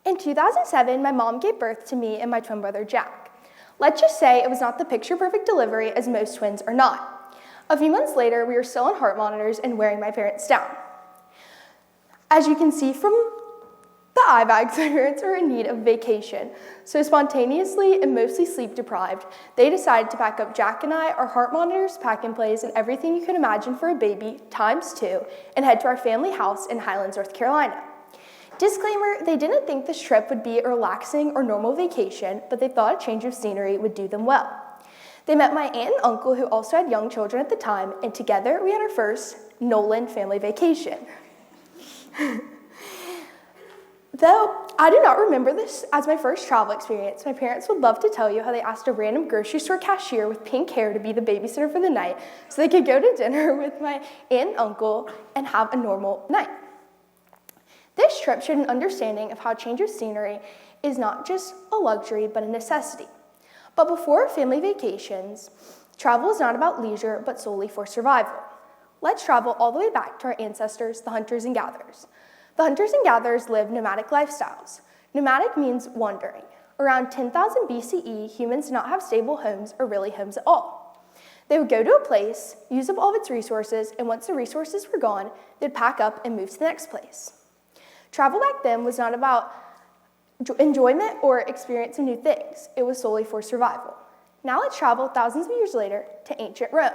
In 2007, my mom gave birth to me and my twin brother, Jack. Let's just say it was not the picture-perfect delivery, as most twins are not. A few months later, we were still on heart monitors and wearing my parents down. As you can see from the eye bags, my parents were in need of vacation, so spontaneously and mostly sleep-deprived, they decided to pack up Jack and I, our heart monitors, pack-and-plays, and everything you could imagine for a baby, ×2, and head to our family house in Highlands, North Carolina. Disclaimer, they didn't think this trip would be a relaxing or normal vacation, but they thought a change of scenery would do them well. They met my aunt and uncle, who also had young children at the time, and together we had our first Noland family vacation. Though I do not remember this as my first travel experience, my parents would love to tell you how they asked a random grocery store cashier with pink hair to be the babysitter for the night so they could go to dinner with my aunt and uncle and have a normal night. This trip showed an understanding of how change of scenery is not just a luxury but a necessity. But before family vacations, travel is not about leisure but solely for survival. Let's travel all the way back to our ancestors, the hunters and gatherers. The hunters and gatherers lived nomadic lifestyles. Nomadic means wandering. Around 10,000 BCE, humans did not have stable homes or really homes at all. They would go to a place, use up all of its resources, and once the resources were gone, they'd pack up and move to the next place. Travel back then was not about enjoyment or experience of new things. It was solely for survival. Now let's travel thousands of years later to ancient Rome.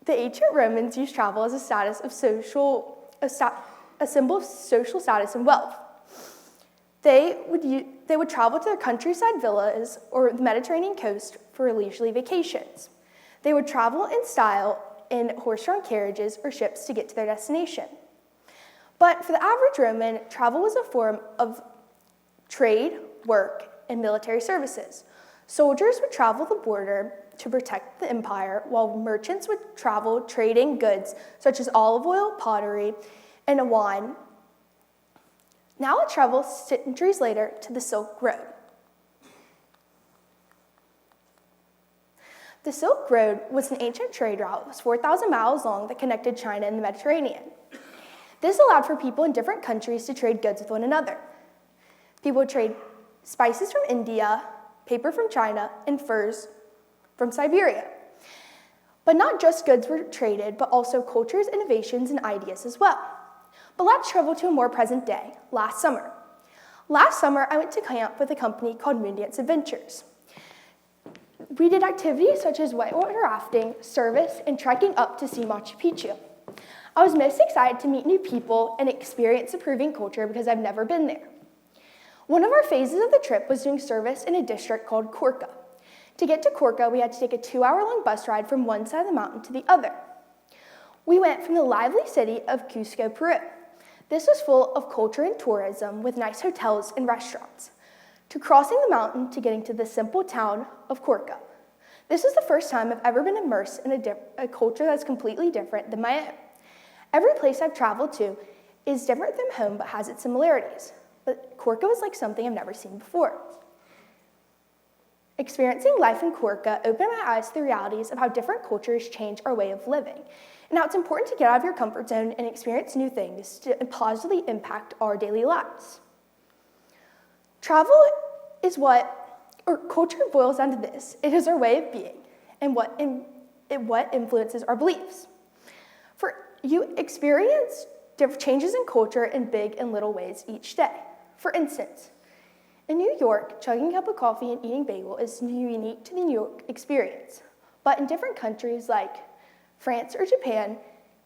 The ancient Romans used travel as a symbol of social status and wealth. They would travel to their countryside villas or the Mediterranean coast for leisurely vacations. They would travel in style in horse-drawn carriages or ships to get to their destination. But for the average Roman, travel was a form of trade, work, and military services. Soldiers would travel the border to protect the empire, while merchants would travel trading goods such as olive oil, pottery, and wine. Now let's travel centuries later to the Silk Road. The Silk Road was an ancient trade route that was 4,000 miles long that connected China and the Mediterranean. This allowed for people in different countries to trade goods with one another. People would trade spices from India, paper from China, and furs from Siberia. But not just goods were traded, but also cultures, innovations, and ideas as well. But let's travel to a more present day, last summer. Last summer, I went to camp with a company called Moondance Adventures. We did activities such as whitewater rafting, service, and trekking up to see Machu Picchu. I was most excited to meet new people and experience the Peruvian culture because I've never been there. One of our phases of the trip was doing service in a district called Corca. To get to Corca, we had to take a 2-hour-long bus ride from one side of the mountain to the other. We went from the lively city of Cusco, Peru. This was full of culture and tourism with nice hotels and restaurants, to crossing the mountain to getting to the simple town of Corca. This was the first time I've ever been immersed in a culture that's completely different than my own. Every place I've traveled to is different from home but has its similarities. But Corca was like something I've never seen before. Experiencing life in Corca opened my eyes to the realities of how different cultures change our way of living, and how it's important to get out of your comfort zone and experience new things to positively impact our daily lives. Culture boils down to this. It is our way of being and what influences our beliefs. You experience changes in culture in big and little ways each day. For instance, in New York, chugging a cup of coffee and eating bagel is unique to the New York experience. But in different countries like France or Japan,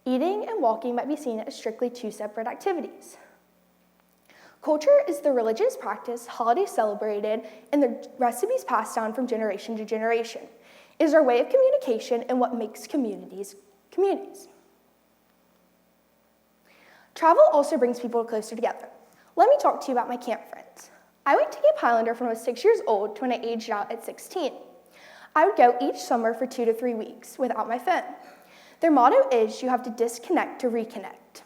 eating and walking might be seen as strictly two separate activities. Culture is the religious practice, holidays celebrated, and the recipes passed down from generation to generation. It is our way of communication and what makes communities communities. Travel also brings people closer together. Let me talk to you about my camp friends. I went to Camp Highlander from I was 6 years old to when I aged out at 16. I would go each summer for 2 to 3 weeks without my phone. Their motto is, you have to disconnect to reconnect.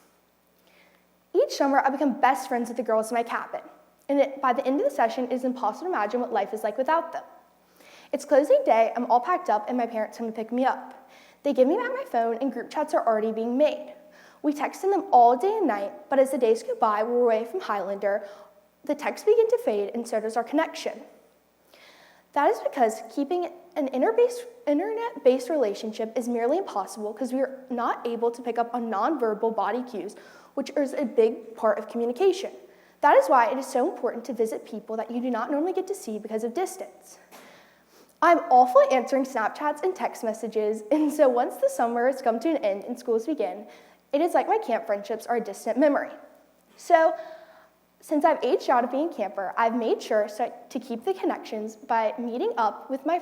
Each summer, I become best friends with the girls in my cabin. And by the end of the session, it is impossible to imagine what life is like without them. It's closing day, I'm all packed up, and my parents come to pick me up. They give me back my phone, and group chats are already being made. We texted them all day and night, but as the days go by, we were away from Highlander, the texts begin to fade, and so does our connection. That is because keeping an internet-based relationship is merely impossible because we are not able to pick up on nonverbal body cues, which is a big part of communication. That is why it is so important to visit people that you do not normally get to see because of distance. I'm awful at answering Snapchats and text messages, and so once the summer has come to an end and schools begin, it is like my camp friendships are a distant memory. So, since I've aged out of being a camper, I've made sure to keep the connections by meeting up with my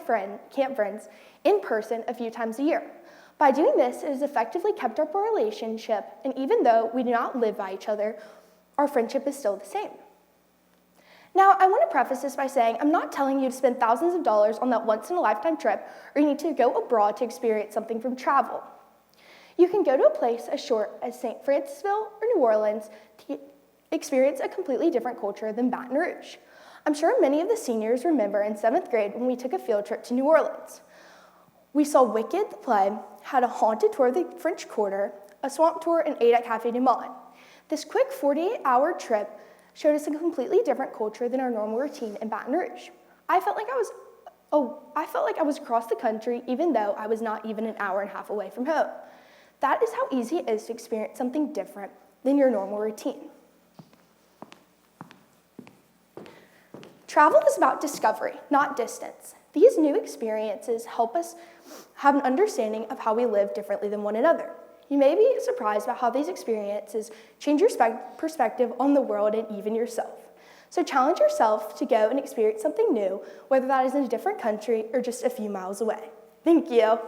camp friends in person a few times a year. By doing this, it has effectively kept up our relationship, and even though we do not live by each other, our friendship is still the same. Now, I want to preface this by saying I'm not telling you to spend thousands of dollars on that once-in-a-lifetime trip, or you need to go abroad to experience something from travel. You can go to a place as short as St. Francisville or New Orleans to experience a completely different culture than Baton Rouge. I'm sure many of the seniors remember in 7th grade when we took a field trip to New Orleans. We saw Wicked the play, had a haunted tour of the French Quarter, a swamp tour, and ate at Café du Monde. This quick 48-hour trip showed us a completely different culture than our normal routine in Baton Rouge. I felt like I was across the country even though I was not even an hour and a half away from home. That is how easy it is to experience something different than your normal routine. Travel is about discovery, not distance. These new experiences help us have an understanding of how we live differently than one another. You may be surprised about how these experiences change your perspective on the world and even yourself. So challenge yourself to go and experience something new, whether that is in a different country or just a few miles away. Thank you.